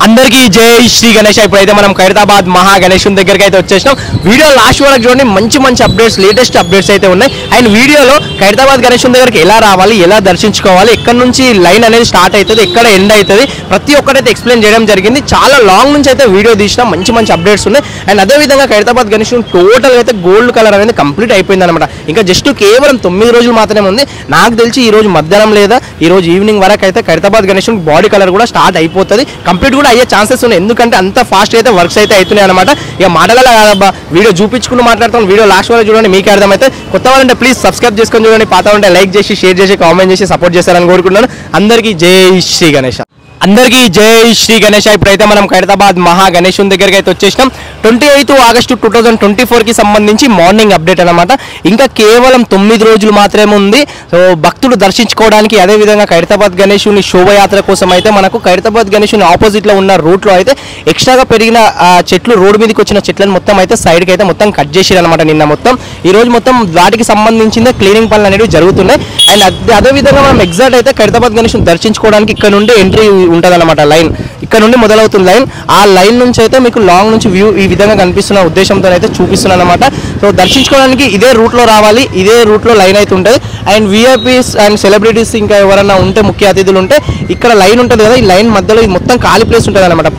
అందరికీ జై శ్రీ గణేష్. ఇప్పుడైతే మనం ఖైరతాబాద్ మహా గణేశుని దగ్గరికి అయితే వచ్చేసినాం. వీడియో లాస్ట్ వరకు చూడండి, మంచి మంచి అప్డేట్స్, లేటెస్ట్ అప్డేట్స్ అయితే ఉన్నాయి. అండ్ వీడియోలో ఖైరతాబాద్ గణేశుని దగ్గరికి ఎలా రావాలి, ఎలా దర్శించుకోవాలి, ఎక్కడ నుంచి లైన్ అనేది స్టార్ట్ అవుతుంది, ఎక్కడ ఎండ్ అవుతుంది, ప్రతి ఒక్కరైతే ఎక్స్ప్లెయిన్ చేయడం జరిగింది. చాలా లాంగ్ నుంచి అయితే వీడియో తీసిన మంచి మంచి అప్డేట్స్ ఉన్నాయి. అండ్ అదేవిధంగా ఖైరతాబాద్ గణేశుని టోటల్ అయితే గోల్డ్ కలర్ అనేది కంప్లీట్ అయిపోయింది అనమాట. ఇంకా జస్ట్ కేవలం 9 రోజులు మాత్రమే ఉంది. నాకు తెలిసి ఈ రోజు మధ్యాహ్నం లేదా ఈ రోజు ఈవినింగ్ వరకు అయితే ఖైరతాబాద్ గణేశుని బాడీ కలర్ కూడా స్టార్ట్ అయిపోతుంది, కంప్లీట్ కూడా అయ్యే ఛాన్సెస్ ఉన్నాయి. ఎందుకంటే అంత ఫాస్ట్ అయితే వర్క్స్ అయితే అవుతున్నాయి అనమాట. ఇక మాటలలో కాదబ్బా, వీడియో చూపించుకుని మాట్లాడుతాను. వీడియో లాస్ట్ వరకు చూడండి, మీకే అర్థమైతే. కొత్త వాళ్ళంటే ప్లీజ్ సబ్స్క్రైబ్ చేసుకొని చూడండి, పాత ఉంటే లైక్ చేసి షేర్ చేసి కామెంట్ చేసి సపోర్ట్ చేస్తారని కోరుకుంటున్నాను. అందరికీ జై శ్రీ గణేష్. అందరికీ జై శ్రీ గణేష్. ఇప్పుడైతే మనం ఖైరతాబాద్ మహా గణేశుని దగ్గరికి అయితే వచ్చేసినాం. 28 ఆగస్టు 2024కి సంబంధించి మార్నింగ్ అప్డేట్ అనమాట. ఇంకా కేవలం 9 రోజులు మాత్రమే ఉంది. సో భక్తులు దర్శించుకోవడానికి, అదేవిధంగా ఖైరతాబాద్ గణేశుని శోభయాత్ర కోసం అయితే మనకు ఖైరతాబాద్ గణేశుని ఆపోజిట్లో ఉన్న రూట్లో అయితే ఎక్స్ట్రాగా పెరిగిన చెట్లు, రోడ్డు మీదకి వచ్చిన చెట్లను మొత్తం అయితే సైడ్కి అయితే మొత్తం కట్ చేసారు అనమాట. నిన్న మొత్తం ఈ రోజు మొత్తం వాటికి సంబంధించిన క్లీనింగ్ పనులు అనేవి జరుగుతున్నాయి. అండ్ అదేవిధంగా మనం ఎగ్జాక్ట్ అయితే ఖైరతాబాద్ గణేశుని దర్శించుకోవడానికి ఇక్కడ నుండి ఎంట్రీ ఉంటుంది అనమాట. లైన్ ఇక్కడ నుండి మొదలవుతుంది లైన్. ఆ లైన్ నుంచి అయితే మీకు లాంగ్ నుంచి వ్యూ ఈ విధంగా కనిపిస్తున్న ఉద్దేశంతో అయితే చూపిస్తున్నాను అనమాట. సో దర్శించుకోవడానికి ఇదే రూట్లో రావాలి, ఇదే రూట్లో లైన్ అయితే ఉంటుంది. అండ్ విఐపీస్ అండ్ సెలబ్రిటీస్ ఇంకా ఎవరైనా ఉంటే, ముఖ్య అతిథులు ఉంటే ఇక్కడ లైన్ ఉంటుంది కదా, ఈ లైన్ మధ్యలో మొత్తం ఖాళీ ప్లేస్ ఉంటుంది అనమాట.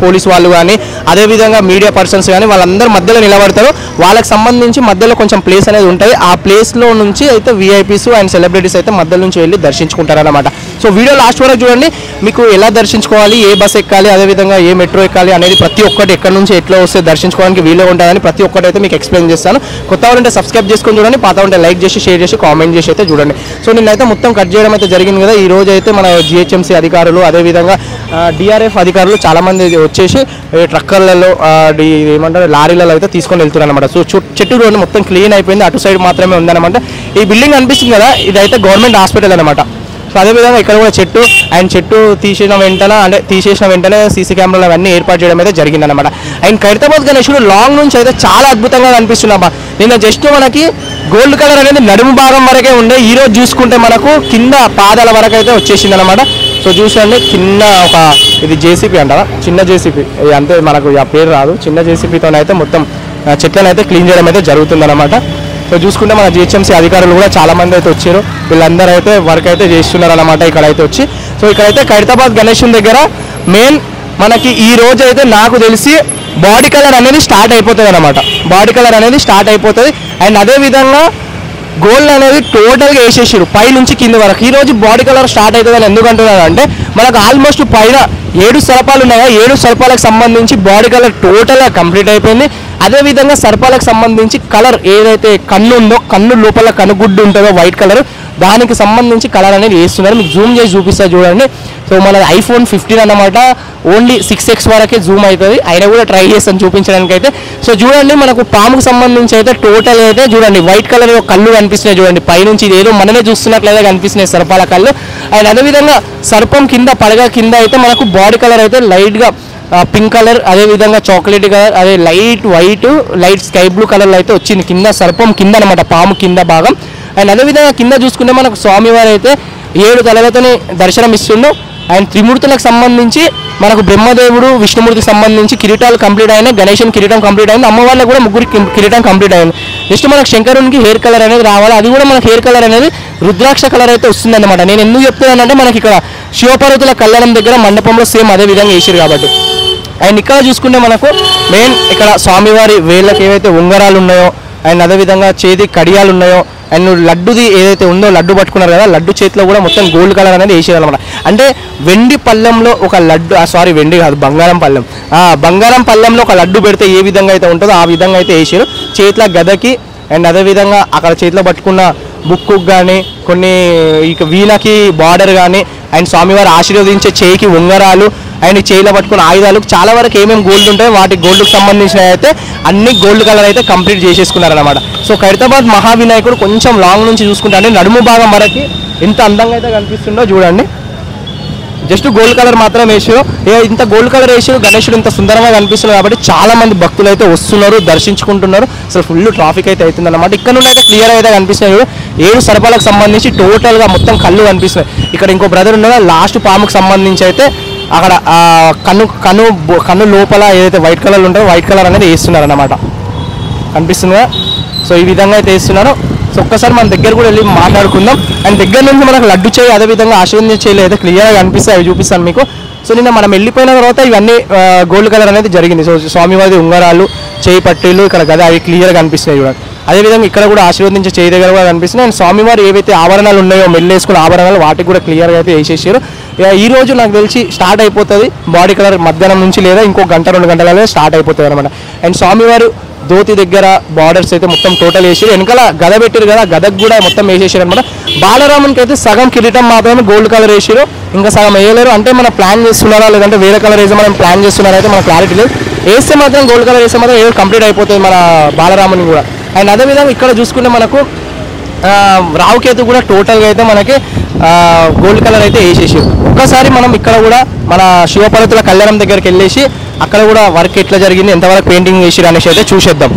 పోలీస్ వాళ్ళు కానీ, అదేవిధంగా మీడియా పర్సన్స్ కానీ వాళ్ళందరూ మధ్యలో నిలబడతారు. వాళ్ళకి సంబంధించి మధ్యలో కొంచెం ప్లేస్ అనేది ఉంటుంది. ఆ ప్లేస్లో నుంచి అయితే విఐపీస్ అండ్ సెలబ్రిటీస్ అయితే మధ్య నుంచి వెళ్ళి దర్శించుకుంటారు అనమాట. సో వీడియో లాస్ట్ వరకు చూడండి, మీకు ఎలా దర్శించుకోవాలి, ఏ బస్ ఎక్కాలి, అదేవిధంగా ఏ మెట్రో ఎక్కాలి అనేది ప్రతి ఒక్కటి, ఎక్కడ నుంచి ఎట్లా వస్తే దర్శించుకోవడానికి వీలుగా ఉంటుందని ప్రతి ఒక్కటి అయితే మీకు ఎక్స్ప్లెయిన్ చేస్తాను. కొత్త వాళ్ళంటే సబ్స్క్రైబ్ చేసుకొని చూడండి, పాత ఉంటే లైక్ చేసి షేర్ చేసి కామెంట్ చేసి అయితే చూడండి. సో నిన్నైతే మొత్తం కట్ చేయడం అయితే జరిగింది కదా. ఈ రోజు అయితే మన జిహెచ్ఎంసీ అధికారులు, అదేవిధంగా డిఆర్ఎఫ్ అధికారులు చాలామంది వచ్చేసి ట్రక్కర్లలో, ఏమంటారు లారీలలో అయితే తీసుకొని వెళ్తున్నారు అనమాట. సో చెట్టు రోడ్డు మొత్తం క్లీన్ అయిపోయింది, అటు సైడ్ మాత్రమే ఉందన్నమాట. ఈ బిల్డింగ్ అనిపిస్తుంది కదా, ఇదైతే గవర్నమెంట్ హాస్పిటల్ అనమాట. సో అదేవిధంగా ఇక్కడ కూడా చెట్టు తీసేసిన వెంటనే సీసీ కెమెరాలు అవన్నీ ఏర్పాటు చేయడం అయితే జరిగిందనమాట. అండ్ ఖైరతాబాద్ గణేశుడు లాంగ్ నుంచి అయితే చాలా అద్భుతంగా కనిపిస్తున్నామా. నిన్న జస్ట్ మనకి గోల్డ్ కలర్ అనేది నడుము భాగం వరకే ఉండే, ఈ రోజు చూసుకుంటే మనకు కింద పాదాల వరకు అయితే వచ్చేసింది అనమాట. సో చూసండి, కింద ఒక ఇది జేసీపీ అంటారా, చిన్న జేసీపీ, అంతే మనకు ఆ పేరు రాదు, చిన్న జేసీపీతోనైతే మొత్తం చెట్లను అయితే క్లీన్ చేయడం అయితే జరుగుతుందన్నమాట. సో చూసుకుంటే మన జిహెచ్ఎంసీ అధికారులు కూడా చాలామంది అయితే వచ్చారు. వీళ్ళందరూ అయితే వర్క్ అయితే చేస్తున్నారు అనమాట ఇక్కడైతే వచ్చి. సో ఇక్కడైతే ఖైరతాబాద్ గణేశుని దగ్గర మెయిన్ మనకి ఈ రోజు అయితే నాకు తెలిసి బాడీ కలర్ అనేది స్టార్ట్ అయిపోతుంది అనమాట. బాడీ కలర్ అనేది స్టార్ట్ అయిపోతుంది. అండ్ అదేవిధంగా గోల్డ్ అనేది టోటల్గా వేసేసారు పై నుంచి కింద వరకు. ఈ రోజు బాడీ కలర్ స్టార్ట్ అవుతుందని ఎందుకంటున్నారు అంటే, మనకు ఆల్మోస్ట్ పైన 7 సర్పాలు ఉన్నాయా, 7 సర్పాలకు సంబంధించి బాడీ కలర్ టోటల్గా కంప్లీట్ అయిపోయింది. అదేవిధంగా సర్పాలకు సంబంధించి కలర్ ఏదైతే కన్ను ఉందో, కన్ను లోపల కనుగుడ్డు ఉంటుందో వైట్ కలర్, దానికి సంబంధించి కలర్ అనేది వేస్తున్నారు. మీకు జూమ్ చేసి చూపిస్తా చూడండి. సో మన iPhone 15 అన్నమాట, ఓన్లీ 6x వరకే జూమ్ అవుతుంది. అయినా కూడా ట్రై చేస్తాను చూపించడానికి అయితే. సో చూడండి, మనకు పాముకు సంబంధించి అయితే టోటల్ అయితే చూడండి వైట్ కలర్ కళ్ళు కనిపిస్తున్నాయి చూడండి పైనుంచి. ఇది ఏదో మనమే చూస్తున్నట్లయితే కనిపిస్తున్నాయి సర్పాల కళ్ళు. అండ్ అదేవిధంగా సర్పం కింద, పడగ కింద అయితే మనకు బాడీ కలర్ అయితే లైట్గా పింక్ కలర్, అదేవిధంగా చాక్లెట్ కలర్, అదే light white, light sky blue కలర్లో అయితే వచ్చింది కింద సర్పం కింద అనమాట, పాము కింద భాగం. అండ్ అదేవిధంగా కింద చూసుకుంటే మనకు స్వామివారు అయితే 7 తలలతోని దర్శనం ఇస్తుండు. అండ్ త్రిమూర్తులకు సంబంధించి మనకు బ్రహ్మదేవుడు, విష్ణుమూర్తికి సంబంధించి కిరీటాలు కంప్లీట్ అయినాయి. గణేశుని కిరీటం కంప్లీట్ అయింది. అమ్మవాళ్ళకి కూడా 3 కిరీటం కంప్లీట్ అయింది. నెక్స్ట్ మనకు శంకరునికి హెయిర్ కలర్ అనేది రావాలి. అది కూడా మనకు హెయిర్ కలర్ అనేది రుద్రాక్ష కలర్ అయితే వస్తుంది అనమాట. నేను ఎందుకు చెప్తున్నానంటే, మనకి ఇక్కడ శివపార్వతుల కళ్యాణం దగ్గర మండపంలో సేమ్ అదే విధంగా వేసారు కాబట్టి. అండ్ ఇక్కడ చూసుకుంటే మనకు మెయిన్ ఇక్కడ స్వామివారి వేళ్ళకి ఏవైతే ఉంగరాలు ఉన్నాయో, అండ్ అదేవిధంగా చేతి కడియాలు ఉన్నాయో, అండ్ లడ్డుది ఏదైతే ఉందో, లడ్డు పట్టుకున్నారు కదా, లడ్డు చేతిలో కూడా మొత్తం గోల్డ్ కలర్ అనేది వేసేయాలన్నమాట. అంటే వెండి పళ్ళెంలో ఒక లడ్డు, వెండి కాదు, బంగారం పళ్ళెం, బంగారం పళ్ళెంలో ఒక లడ్డు పెడితే ఏ విధంగా అయితే ఉంటుందో ఆ విధంగా అయితే వేసారు. చేతిలో గదకి, అండ్ అదేవిధంగా అక్కడ చేతిలో పట్టుకున్న బుక్కు కానీ, కొన్ని ఇక వీణకి బార్డర్ కానీ, అండ్ స్వామివారు ఆశీర్వదించే చేయికి ఉంగరాలు, అండ్ చేయిలో పట్టుకున్న ఆయుధాలు, చాలా వరకు ఏమేమి గోల్డ్ ఉంటాయో వాటి గోల్డ్కి సంబంధించిన అయితే అన్ని గోల్డ్ కలర్ అయితే కంప్లీట్ చేసేసుకున్నారనమాట. సో ఖైరతాబాద్ మహావినాయకుడు కొంచెం లాంగ్ నుంచి చూసుకుంటే అంటే నడుము భాగం వరకు ఎంత అందంగా అయితే కనిపిస్తుందో చూడండి. జస్ట్ గోల్డ్ కలర్ మాత్రం వేసారు. ఇంత గోల్డ్ కలర్ వేసారు, గణేశుడు ఇంత సుందరంగా కనిపిస్తున్నారు కాబట్టి చాలా మంది భక్తులు అయితే వస్తున్నారు, దర్శించుకుంటున్నారు. అసలు ఫుల్ ట్రాఫిక్ అయితే అవుతుంది అనమాట. ఇక్కడ నుండి అయితే క్లియర్ అయితే కనిపిస్తున్నాయి. 7 సర్పాలకు సంబంధించి టోటల్గా మొత్తం కళ్ళు కనిపిస్తున్నాయి. ఇక్కడ ఇంకో బ్రదర్ ఉన్నారు, లాస్ట్ పాముకు సంబంధించి అయితే అక్కడ కన్ను లోపల ఏదైతే వైట్ కలర్ ఉంటుందో వైట్ కలర్ అనేది వేస్తున్నారు అన్నమాట. కనిపిస్తుందా? సో ఈ విధంగా అయితే వేస్తున్నారు. సో ఒక్కసారి మన దగ్గర కూడా వెళ్ళి మాట్లాడుకుందాం. అండ్ దగ్గర నుంచి మనకు లడ్డు చేయి అదేవిధంగా ఆశీర్వదించే చేయలు అయితే క్లియర్గా కనిపిస్తాయి, అవి చూపిస్తాను మీకు. సో నిన్న మనం వెళ్ళిపోయిన తర్వాత ఇవన్నీ గోల్డ్ కలర్ అనేది జరిగింది. సో స్వామివారి ఉంగరాలు, చేయి పట్టీలు, ఇక్కడ గద అవి క్లియర్గా కనిపిస్తున్నాయి చూడండి. అదేవిధంగా ఇక్కడ కూడా ఆశీర్వదించే చేయి దగ్గర కూడా కనిపిస్తున్నాయి. అండ్ స్వామివారు ఏవైతే ఆభరణాలు ఉన్నాయో మెల్లేసుకున్న ఆభరణాలు వాటికి కూడా క్లియర్గా అయితే వేసేసారు. ఈ రోజు నాకు తెలిసి స్టార్ట్ అయిపోతుంది బాడీ కలర్ మధ్యాహ్నం నుంచి, లేదా ఇంకో గంట 2 గంటలలో స్టార్ట్ అయిపోతుంది అనమాట. అండ్ స్వామివారు ధోతి దగ్గర బార్డర్స్ అయితే మొత్తం టోటల్ వేసారు. వెనకాల గద పెట్టారు కదా, గదకు కూడా మొత్తం వేసేసారు అనమాట. బాలరామునికి అయితే సగం కిరీటం మాత్రమే గోల్డ్ కలర్ వేసారు, ఇంకా సగం వేయలేరు. అంటే మనం ప్లాన్ చేస్తున్నారా లేదంటే వేరే కలర్ వేసి మనం ప్లాన్ చేస్తున్నారా అయితే మన క్లారిటీ లేదు. వేస్తే మాత్రం గోల్డ్ కలర్ వేస్తే మాత్రం ఏదో కంప్లీట్ అయిపోతుంది మన బాలరాముని కూడా. అండ్ అదేవిధంగా ఇక్కడ చూసుకుంటే మనకు రావుకేతు కూడా టోటల్గా అయితే మనకి గోల్డ్ కలర్ అయితే వేసేసారు. ఒక్కసారి మనం ఇక్కడ కూడా మన శివపార్వతుల కళ్యాణం దగ్గరికి వెళ్ళేసి అక్కడ కూడా వర్క్ ఎట్లా జరిగింది, ఎంతవరకు పెయింటింగ్ వేసారు అనేసి అయితే చూసేద్దాం.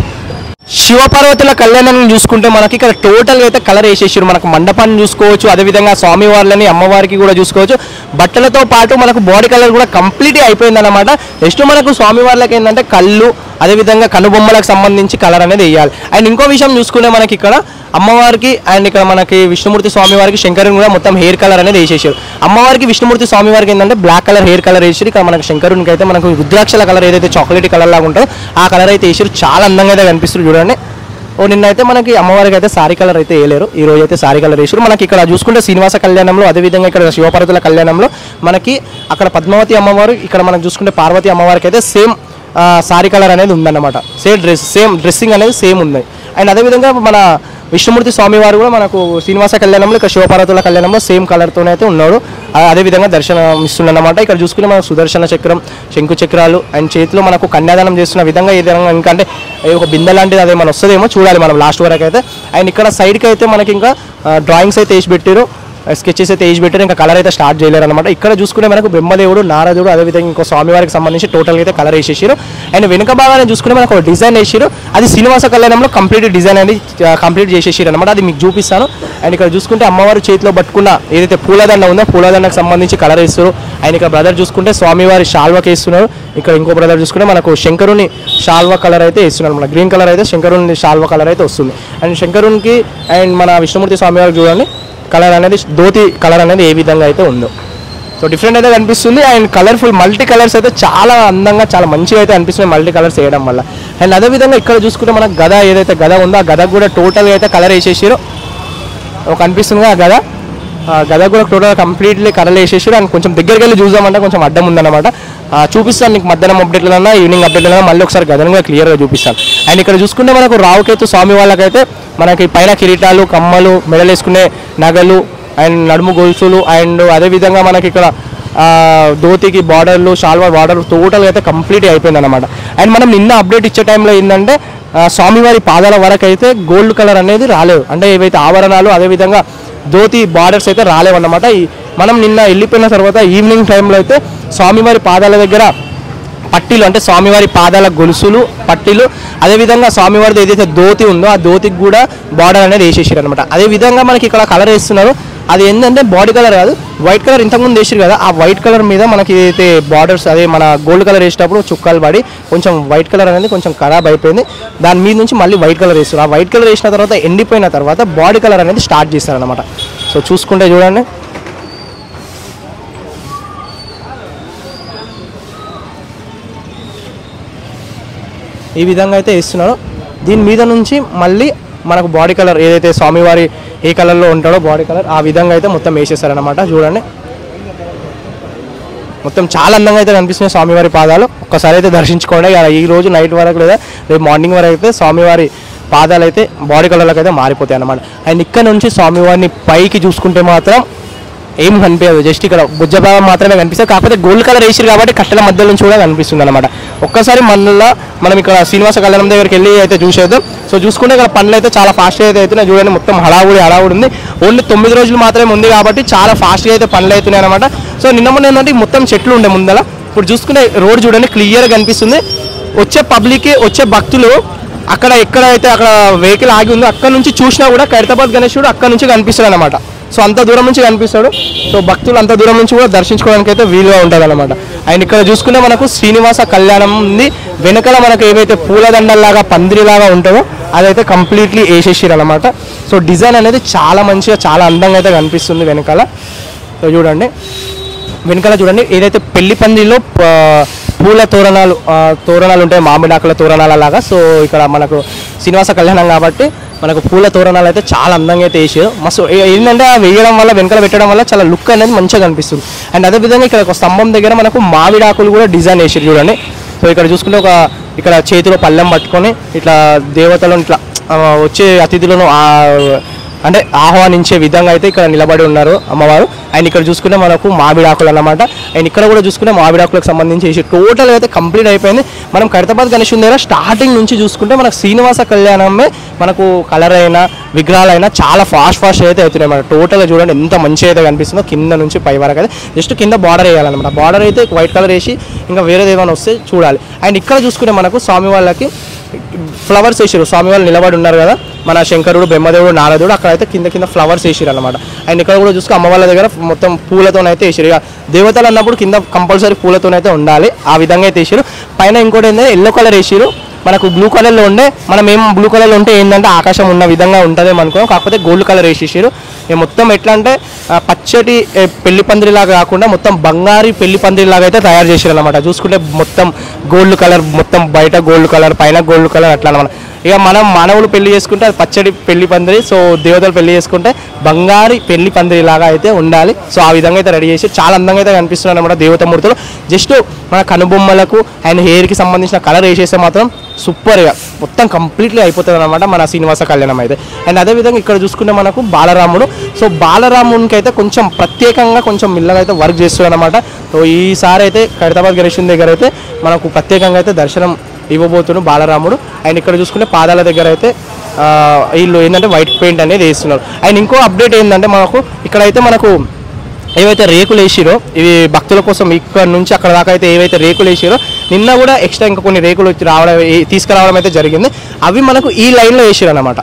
శివపార్వతుల కళ్యాణాన్ని చూసుకుంటే మనకి ఇక్కడ టోటల్గా అయితే కలర్ వేసేసారు. మనకు మండపాన్ని చూసుకోవచ్చు, అదేవిధంగా స్వామివార్లని అమ్మవారికి కూడా చూసుకోవచ్చు. బట్టలతో పాటు మనకు బాడీ కలర్ కూడా కంప్లీట్గా అయిపోయింది అనమాట. నెక్స్ట్ మనకు స్వామివార్లకి ఏంటంటే కళ్ళు, అదేవిధంగా కనుబొమ్మలకు సంబంధించి కలర్ అనేది వేయాలి. అండ్ ఇంకో విషయం చూసుకుంటే మనకి ఇక్కడ అమ్మవారికి అండ్ ఇక్కడ మనకి విష్ణుమూర్తి స్వామివారికి శంకరుని కూడా మొత్తం హెయిర్ కలర్ అనేది వేసేసారు. అమ్మవారికి విష్ణుమూర్తి స్వామివారికి ఏంటంటే బ్లాక్ కలర్ హెయిర్ కలర్ వేసారు. ఇక్కడ మనకి శంకరునికి అయితే మనకు రుద్రాక్షల కలర్ ఏదైతే చాక్లెట్ కలర్ లాగా ఉంటుందో ఆ కలర్ అయితే వేసారు. చాలా అందంగా అయితే కనిపిస్తుంది చూడండి. నిన్నైతే మనకి అమ్మవారికి అయితే సారీ కలర్ అయితే వేయలేరు, ఈ రోజు అయితే సారీ కలర్ వేసారు. మనకి ఇక్కడ చూసుకుంటే శ్రీనివాస కళ్యాణంలో, అదేవిధంగా ఇక్కడ శివపార్వతుల కళ్యాణంలో మనకి అక్కడ పద్మావతి అమ్మవారు, ఇక్కడ మనం చూసుకుంటే పార్వతి అమ్మవారికి అయితే సేమ్ సారీ కలర్ అనేది ఉందన్నమాట. సేమ్ డ్రెస్సింగ్ అనేది సేమ్ ఉంది. అండ్ అదేవిధంగా మన విష్ణుమూర్తి స్వామివారు కూడా మనకు శ్రీనివాస కళ్యాణంలో, ఇక్కడ శివపార్వతుల కళ్యాణంలో సేమ్ కలర్తోనే అయితే ఉన్నాడు. అదేవిధంగా దర్శనం ఇస్తుందన్నమాట. ఇక్కడ చూసుకుంటే మనకు సుదర్శన చక్రం, శంకు చక్రాలు అండ్ చేతిలో మనకు కన్యాదానం చేస్తున్న విధంగా ఏ విధంగా ఇంకా అంటే ఒక బిందె లాంటిది అదేమన్నా వస్తుందేమో చూడాలి మనం లాస్ట్ వరకు అయితే. అండ్ ఇక్కడ సైడ్కి అయితే మనకి ఇంకా డ్రాయింగ్స్ అయితే వేసి పెట్టారు, స్కెచెస్ అయితే వేసి పెట్టారు, ఇంకా కలర్ అయితే స్టార్ట్ చేయలేరు అనమాట. ఇక్కడ చూసుకుంటే మనకు బ్రహ్మదేవుడు, నారదుడు, అదేవిధంగా ఇంకో స్వామివారికి సంబంధించి టోటల్గా అయితే కలర్ వేసేసారు. అండ్ వెనుక భాగాన్ని చూసుకుంటే మనకు ఒక డిజైన్ వేసారు, అది శ్రీనివాస కళ్యాణంలో కంప్లీట్ డిజైన్ అనేది కంప్లీట్ చేసేసారు అనమాట. అది మీకు చూపిస్తాను. అండ్ ఇక్కడ చూసుకుంటే అమ్మవారు చేతిలో పట్టుకున్న ఏదైతే పూలదండ ఉందో పూలదండకు సంబంధించి కలర్ వేస్తారు. అండ్ ఇక్కడ బ్రదర్ చూసుకుంటే స్వామివారి షాల్వాకి వేస్తున్నారు. ఇక్కడ ఇంకో బ్రదర్ చూసుకుంటే మనకు శంకరుని షాల్వా కలర్ అయితే వేస్తున్నారు అనమాట. గ్రీన్ కలర్ అయితే శంకరుని షాల్వా కలర్ అయితే వస్తుంది. అండ్ శంకరునికి అండ్ మన విష్ణుమూర్తి స్వామివారికి చూడండి కలర్ అనేది ధోతి కలర్ అనేది ఏ విధంగా అయితే ఉందో. సో డిఫరెంట్ అయితే కనిపిస్తుంది. అండ్ కలర్ఫుల్ మల్టీ కలర్స్ అయితే చాలా అందంగా చాలా మంచిగా అయితే అనిపిస్తుంది మల్టీ కలర్స్ వేయడం వల్ల. అండ్ అదేవిధంగా ఇక్కడ చూసుకుంటే మనకు గద ఏదైతే గద ఉందో ఆ గద కూడా టోటల్గా అయితే కలర్ వేసేసారు. కనిపిస్తుంది ఆ గద కూడా టోటల్ కంప్లీట్లీ కలర్ వేసేసారు. అండ్ కొంచెం దగ్గరికి వెళ్ళి చూద్దామంటే కొంచెం అడ్డం ఉందన్నమాట. చూపిస్తాను నీకు మధ్యాహ్నం అప్డేట్లన్నా ఈవినింగ్ అప్డేట్లన్నా మళ్ళీ ఒకసారి గదను కూడా క్లియర్గా చూపిస్తాను. అండ్ ఇక్కడ చూసుకుంటే మనకు రావుకేతు స్వామి వాళ్ళకైతే మనకి పైన కిరీటాలు, కమ్మలు, మెడలు వేసుకునే నగలు అండ్ నడుము గొలుసులు అండ్ అదేవిధంగా మనకి ఇక్కడ ధోతికి బార్డర్లు, షాల్వా బార్డర్ టోటల్గా అయితే కంప్లీట్ అయిపోయింది అనమాట. అండ్ మనం నిన్న అప్డేట్ ఇచ్చే టైంలో ఏంటంటే స్వామివారి పాదాల వరకు అయితే గోల్డ్ కలర్ అనేది రాలేదు, అంటే ఏవైతే ఆభరణాలు అదేవిధంగా ధోతి బార్డర్స్ అయితే రాలేవన్నమాట. మనం నిన్న వెళ్ళిపోయిన తర్వాత ఈవినింగ్ టైంలో అయితే స్వామివారి పాదాల దగ్గర పట్టీలు అంటే స్వామివారి పాదాల గొలుసులు, పట్టీలు, అదేవిధంగా స్వామివారిది ఏదైతే ధోతి ఉందో ఆ ధోతికి కూడా బార్డర్ అనేది వేసేసారు అనమాట. అదేవిధంగా మనకి ఇక్కడ కలర్ వేస్తున్నారు, అది ఏంటంటే బాడీ కలర్ కాదు వైట్ కలర్ ఇంతకుముందు వేసారు కదా, ఆ వైట్ కలర్ మీద మనకి ఏదైతే బార్డర్స్ అదే మన గోల్డ్ కలర్ వేసేటప్పుడు చుక్కలు పడి కొంచెం వైట్ కలర్ అనేది కొంచెం ఖరాబ్ అయిపోయింది. దాని మీద నుంచి మళ్ళీ వైట్ కలర్ వేస్తారు. ఆ వైట్ కలర్ వేసిన తర్వాత ఎండిపోయిన తర్వాత బాడీ కలర్ అనేది స్టార్ట్ చేస్తారనమాట. సో చూసుకుంటే చూడండి ఈ విధంగా అయితే వేస్తున్నారు. దీని మీద నుంచి మళ్ళీ మనకు బాడీ కలర్ ఏదైతే స్వామివారి ఏ కలర్లో ఉంటాడో బాడీ కలర్ ఆ విధంగా అయితే మొత్తం వేసేస్తారనమాట. చూడండి మొత్తం చాలా అందంగా అయితే కనిపిస్తున్నాయి స్వామివారి పాదాలు. ఒక్కసారి అయితే దర్శించుకోండి. ఈ రోజు నైట్ వరకు లేదా రేపు మార్నింగ్ వరకు అయితే స్వామివారి పాదాలు అయితే బాడీ కలర్లకు అయితే మారిపోతాయి అన్నమాట. అండ్ ఇక్కడ నుంచి స్వామివారిని పైకి చూసుకుంటే మాత్రం ఏం కనిపించదు, జస్ట్ ఇక్కడ భుజ భాగం మాత్రమే కనిపిస్తుంది. కాకపోతే గోల్డ్ కలర్ వేసారు కాబట్టి కట్టెల మధ్య నుంచి కూడా కనిపిస్తుంది అనమాట. ఒక్కసారి మళ్ళీ మనం ఇక్కడ శ్రీనివాస కళ్యాణం దగ్గరికి వెళ్ళి అయితే చూసేద్దాం. సో చూసుకుంటే ఇక్కడ పనులు అయితే చాలా ఫాస్ట్గా అయితే అవుతున్నాయి. చూడండి మొత్తం హడావుడి ఉంది. ఓన్లీ 9 రోజులు మాత్రమే ఉంది కాబట్టి చాలా ఫాస్ట్గా అయితే పనులు అవుతున్నాయి అనమాట. సో నిన్న మొన్న ఏంటంటే మొత్తం చెట్లు ఉండే ముందల, ఇప్పుడు చూసుకుంటే రోడ్ చూడండి క్లియర్గా కనిపిస్తుంది. వచ్చే పబ్లిక్ వచ్చే భక్తులు అక్కడ ఎక్కడైతే అక్కడ వెహికల్ ఆగి ఉందో అక్కడ నుంచి చూసినా కూడా ఖైరతాబాద్ గణేశుడు అక్కడ నుంచి కనిపిస్తుంది అనమాట. సో అంత దూరం నుంచి కనిపిస్తాడు. సో భక్తులు అంత దూరం నుంచి కూడా దర్శించుకోవడానికి అయితే వీలుగా ఉంటుంది అనమాట. అండ్ ఇక్కడ చూసుకుంటే మనకు శ్రీనివాస కళ్యాణం ఉంది. వెనకాల మనకు ఏవైతే పూలదండల్లాగా పందిరిలాగా ఉంటుందో అదైతే కంప్లీట్లీ వేసేసారు అనమాట. సో డిజైన్ అనేది చాలా మంచిగా చాలా అందంగా అయితే కనిపిస్తుంది వెనకాల. సో చూడండి వెనకాల చూడండి ఏదైతే పెళ్లి పందిరిలో పూల తోరణాలు ఉంటాయి, మామిడాకుల తోరణాల లాగా. సో ఇక్కడ మనకు శ్రీనివాస కళ్యాణం కాబట్టి మనకు పూల తోరణాలు అయితే చాలా అందంగా అయితే వేసారు. మస్తు ఏంటంటే వేయడం వల్ల వెనకాల పెట్టడం వల్ల చాలా లుక్ అనేది మంచిగా కనిపిస్తుంది. అండ్ అదేవిధంగా ఇక్కడ ఒక స్తంభం దగ్గర మనకు మామిడాకులు కూడా డిజైన్ వేసారు చూడండి. సో ఇక్కడ చూసుకుంటే ఇక్కడ చేతిలో పళ్ళెం పట్టుకొని ఇట్లా దేవతలను ఇట్లా వచ్చే అతిథులను అంటే ఆహ్వానించే విధంగా అయితే ఇక్కడ నిలబడి ఉన్నారు అమ్మవారు. అండ్ ఇక్కడ చూసుకుంటే మనకు మామిడాకులు అన్నమాట. అండ్ ఇక్కడ కూడా చూసుకుంటే మామిడాకులకు సంబంధించి టోటల్ అయితే కంప్లీట్ అయిపోయింది. మనం ఖైరతాబాద్ గణేశుని దగ్గర స్టార్టింగ్ నుంచి చూసుకుంటే మనకు శ్రీనివాస కళ్యాణమే మనకు కలర్ అయినా విగ్రహాలైనా చాలా ఫాస్ట్ అయితే అవుతున్నాయి అన్నమాట. టోటల్గా చూడండి ఎంత మంచిగా అయితే కనిపిస్తుందో కింద నుంచి పై వరకు అయితే. జస్ట్ కింద బార్డర్ వేయాలన్నమాట. బార్డర్ అయితే వైట్ కలర్ వేసి ఇంకా వేరేది ఏమైనా వస్తే చూడాలి. అండ్ ఇక్కడ చూసుకుంటే మనకు స్వామి వాళ్ళకి ఫ్లవర్స్ వేసారు. స్వామి వాళ్ళు నిలబడి ఉన్నారు కదా మన శంకరుడు, బ్రహ్మదేవుడు, నారదుడు, అక్కడైతే కింద ఫ్లవర్స్ వేసారు అనమాట. అండ్ ఇక్కడ కూడా చూసుకుని అమ్మ వాళ్ళ దగ్గర మొత్తం పూలతోనైతే వేసారు. ఇక దేవతలు అన్నప్పుడు కింద కంపల్సరీ పూలతోనైతే ఉండాలి, ఆ విధంగా అయితే వేసారు. పైన ఇంకోటి ఏంటంటే ఎల్లో కలర్ వేసారు. మనకు బ్లూ కలర్లో ఉండే మనం ఏం బ్లూ కలర్లో ఉంటే ఏంటంటే ఆకాశం ఉన్న విధంగా ఉంటుందేమో అనుకో, కాకపోతే గోల్డ్ కలర్ వేసేసారు. మొత్తం ఎట్లా అంటే పచ్చటి పెళ్లి పందిరిలాగా కాకుండా మొత్తం బంగారు పెళ్లి పందిరిలాగా అయితే తయారు చేసారు అనమాట. చూసుకుంటే మొత్తం గోల్డ్ కలర్, మొత్తం బయట గోల్డ్ కలర్, పైన గోల్డ్ కలర్ అట్లా అనమాట. ఇక మనం మానవులు పెళ్లి చేసుకుంటే అది పచ్చడి పెళ్లి పందిరి, సో దేవతలు పెళ్లి చేసుకుంటే బంగారు పెళ్లి పందిరి లాగా అయితే ఉండాలి. సో ఆ విధంగా అయితే రెడీ చేసి చాలా అందంగా అయితే కనిపిస్తున్నాయి అనమాట దేవతామూర్తులు. జస్ట్ మన కనుబొమ్మలకు అండ్ హెయిర్కి సంబంధించిన కలర్ వేసేస్తే మాత్రం సూపర్గా మొత్తం కంప్లీట్లీ అయిపోతుంది అనమాట మన శ్రీనివాస కళ్యాణం అయితే. అండ్ అదేవిధంగా ఇక్కడ చూసుకుంటే మనకు బాలరాముడు. సో బాలరామునికి అయితే కొంచెం ప్రత్యేకంగా కొంచెం మిల్లగా అయితే వర్క్ చేస్తుంది అనమాట. సో ఈసారి అయితే ఖైరతాబాద్ గణేశుని దగ్గర అయితే మనకు ప్రత్యేకంగా అయితే దర్శనం ఇవ్వబోతున్నాడు బాలరాముడు. అండ్ ఇక్కడ చూసుకుంటే పాదాల దగ్గర అయితే వీళ్ళు ఏంటంటే వైట్ పెయింట్ అనేది వేస్తున్నారు. అండ్ ఇంకో అప్డేట్ ఏంటంటే మనకు ఇక్కడైతే మనకు ఏవైతే రేకులు వేసిరో ఇవి భక్తుల కోసం ఇక్కడ నుంచి అక్కడ దాకా అయితే ఏవైతే రేకులు వేసిరో నిన్న కూడా ఎక్స్ట్రా ఇంకా కొన్ని రేకులు తీసుకురావడం అయితే జరిగింది. అవి మనకు ఈ లైన్లో వేసిరు అనమాట.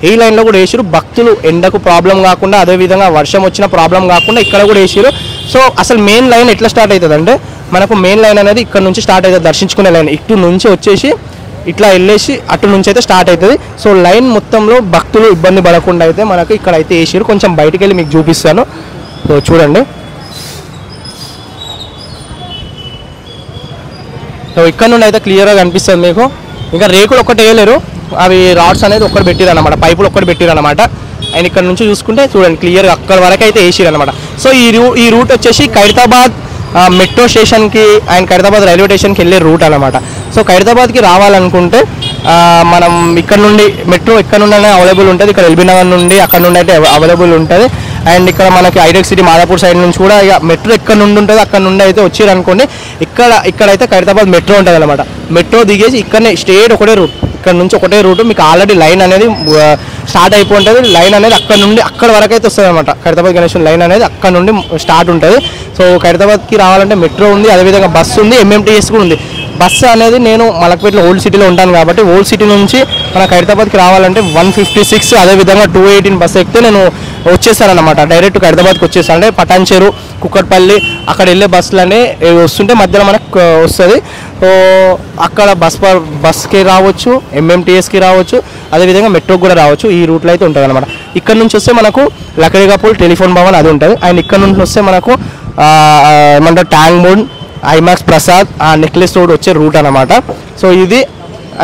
ఈ లైన్లో కూడా వేసిరు. భక్తులు ఎండకు ప్రాబ్లం కాకుండా అదేవిధంగా వర్షం వచ్చిన ప్రాబ్లం కాకుండా ఇక్కడ కూడా వేసిరు. సో అసలు మెయిన్ లైన్ ఎట్లా స్టార్ట్ అవుతుంది అంటే మనకు మెయిన్ లైన్ అనేది ఇక్కడ నుంచి స్టార్ట్ అవుతుంది. దర్శించుకునే లైన్ ఇటు నుంచి వచ్చేసి ఇట్లా వెళ్ళేసి అటు నుంచి అయితే స్టార్ట్ అవుతుంది. సో లైన్ మొత్తంలో భక్తులు ఇబ్బంది పడకుండా అయితే మనకు ఇక్కడ అయితే వేసిరు. కొంచెం బయటికి వెళ్ళి మీకు చూపిస్తాను. సో చూడండి. సో ఇక్కడ నుండి అయితే క్లియర్గా కనిపిస్తుంది మీకు. ఇంకా రేకులు ఒక్కటి వేయలేరు, అవి రాడ్స్ అనేది ఒక్కటి పెట్టిరు అనమాట, పైపులు ఒక్కటి పెట్టిరు అనమాట. అండ్ ఇక్కడ నుంచి చూసుకుంటే చూడండి క్లియర్గా అక్కడ వరకు అయితే వేసిరు అనమాట. సో ఈ రూట్ వచ్చేసి ఖైరతాబాద్ మెట్రో స్టేషన్కి అండ్ ఖైరతాబాద్ రైల్వే స్టేషన్కి వెళ్ళే రూట్ అనమాట. సో ఖైరతాబాద్కి రావాలనుకుంటే మనం ఇక్కడ నుండి మెట్రో ఎక్కడ నుండి అవైలబుల్ ఉంటుంది. ఇక్కడ ఎల్బీ నగర్ నుండి అక్కడ నుండి అయితే అవైలబుల్ ఉంటుంది. అండ్ ఇక్కడ మనకి హైటెక్ సిటీ మాదాపూర్ సైడ్ నుంచి కూడా ఇక మెట్రో ఎక్కడ నుండి ఉంటుంది అక్కడ నుండి అయితే వచ్చారు అనుకోండి. ఇక్కడైతే ఖైరతాబాద్ మెట్రో ఉంటుంది అనమాట. మెట్రో దిగేసి ఇక్కడనే స్ట్రేట్ ఒకటే రూట్, ఇక్కడ నుంచి ఒకటే రూటు. మీకు ఆల్రెడీ లైన్ అనేది స్టార్ట్ అయిపోతుంది. లైన్ అనేది అక్కడ నుండి అక్కడ వరకు అయితే వస్తుంది అనమాట. ఖైరతాబాద్ గణేశుని లైన్ అనేది అక్కడ నుండి స్టార్ట్ ఉంటుంది. సో ఖైరతాబాద్కి రావాలంటే మెట్రో ఉంది, అదేవిధంగా బస్సు ఉంది, ఎంఎంటీఎస్ కూడా ఉంది. బస్సు అనేది నేను మలక్పేటలో ఓల్డ్ సిటీలో ఉంటాను కాబట్టి ఓల్డ్ సిటీ నుంచి మన ఖైరతాబాద్కి రావాలంటే 156 అదేవిధంగా 218 బస్సు ఎక్కితే నేను వచ్చేసానమాట. డైరెక్ట్ ఖైరతాబాద్కి వచ్చేసాను. అంటే పటాన్చెరు, కుక్కట్పల్లి అక్కడ వెళ్ళే బస్సులనే వస్తుంటే మధ్యలో మనకు వస్తుంది. సో అక్కడ బస్కి రావచ్చు, ఎంఎంటీఎస్కి రావచ్చు, అదేవిధంగా మెట్రోకి కూడా రావచ్చు. ఈ రూట్లో అయితే ఉంటుంది అనమాట. ఇక్కడ నుంచి వస్తే మనకు లకడిగాపూల్ టెలిఫోన్ భవన్ అది ఉంటుంది. అండ్ ఇక్కడ నుంచి వస్తే మనకు ఏమంటారు ట్యాంక్ బోర్డ్, ఐమాక్స్ ప్రసాద్, ఆ నెక్లెస్ రోడ్ వచ్చే రూట్ అనమాట. సో ఇది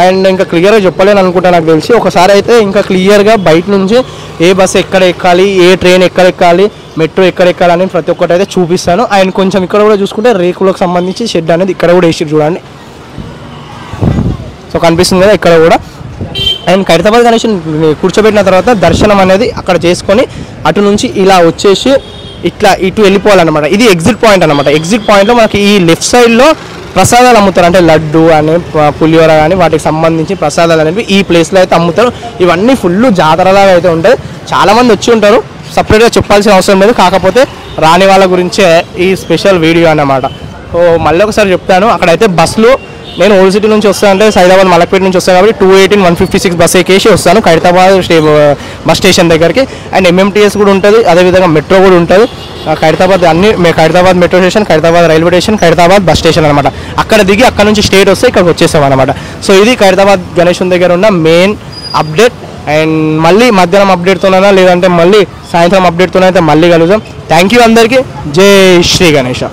అండ్ ఇంకా క్లియర్గా చెప్పలేను అనుకుంటా నాకు తెలిసి. ఒకసారి అయితే ఇంకా క్లియర్గా బయట నుంచి ఏ బస్సు ఎక్కడ ఎక్కాలి, ఏ ట్రైన్ ఎక్కడ ఎక్కాలి, మెట్రో ఎక్కడ ఎక్కాలని ప్రతి ఒక్కటి అయితే చూపిస్తాను. అండ్ కొంచెం ఇక్కడ కూడా చూసుకుంటే రేకులకు సంబంధించి షెడ్ అనేది ఇక్కడ కూడా వేసి చూడండి. సో కనిపిస్తుంది కదా ఇక్కడ కూడా. అండ్ ఖైరతాబాద్ గణేశుని కూర్చోబెట్టిన తర్వాత దర్శనం అనేది అక్కడ చేసుకొని అటు నుంచి ఇలా వచ్చేసి ఇట్లా ఇటు వెళ్ళిపోవాలన్నమాట. ఇది ఎగ్జిట్ పాయింట్ అనమాట. ఎగ్జిట్ పాయింట్లో మనకి ఈ లెఫ్ట్ సైడ్లో ప్రసాదాలు అమ్ముతారు. అంటే లడ్డు అని పులిహోర కానీ వాటికి సంబంధించి ప్రసాదాలు అనేవి ఈ ప్లేస్లో అయితే అమ్ముతారు. ఇవన్నీ ఫుల్ జాతరలాగా అయితే ఉంటాయి. చాలామంది వచ్చి ఉంటారు, సపరేట్గా చెప్పాల్సిన అవసరం లేదు. కాకపోతే రాని వాళ్ళ గురించే ఈ స్పెషల్ వీడియో అన్నమాట. సో మళ్ళీ ఒకసారి చెప్తాను, అక్కడైతే బస్సులు నేను ఓల్డ్ సిటీ నుంచి వస్తాను అంటే హైదరాబాద్ మలక్పేట నుంచి వస్తాను కాబట్టి 218-156 బస్ ఎక్కేసి వస్తాను ఖైరతాబాద్ బస్ స్టేషన్ దగ్గరికి. అండ్ ఎంఎంటీఎస్ కూడా ఉంటుంది, అదేవిధంగా మెట్రో కూడా ఉంటుంది. Khairatabad Khairatabad metro station, Khairatabad railway station, Khairatabad bus station అనమాట. అక్కడ దిగి అక్కడ నుంచి స్టేట్ వస్తే ఇక్కడికి వచ్చేస్తాం అనమాట. సో ఇది ఖైరతాబాద్ గణేశుని దగ్గర ఉన్న మెయిన్ అప్డేట్. అండ్ మళ్ళీ మధ్యాహ్నం అప్డేట్తోనైనా లేదంటే మళ్ళీ సాయంత్రం అప్డేట్తోనైతే మళ్ళీ కలుద్దాం. థ్యాంక్ యూ అందరికీ. జై శ్రీ గణేష.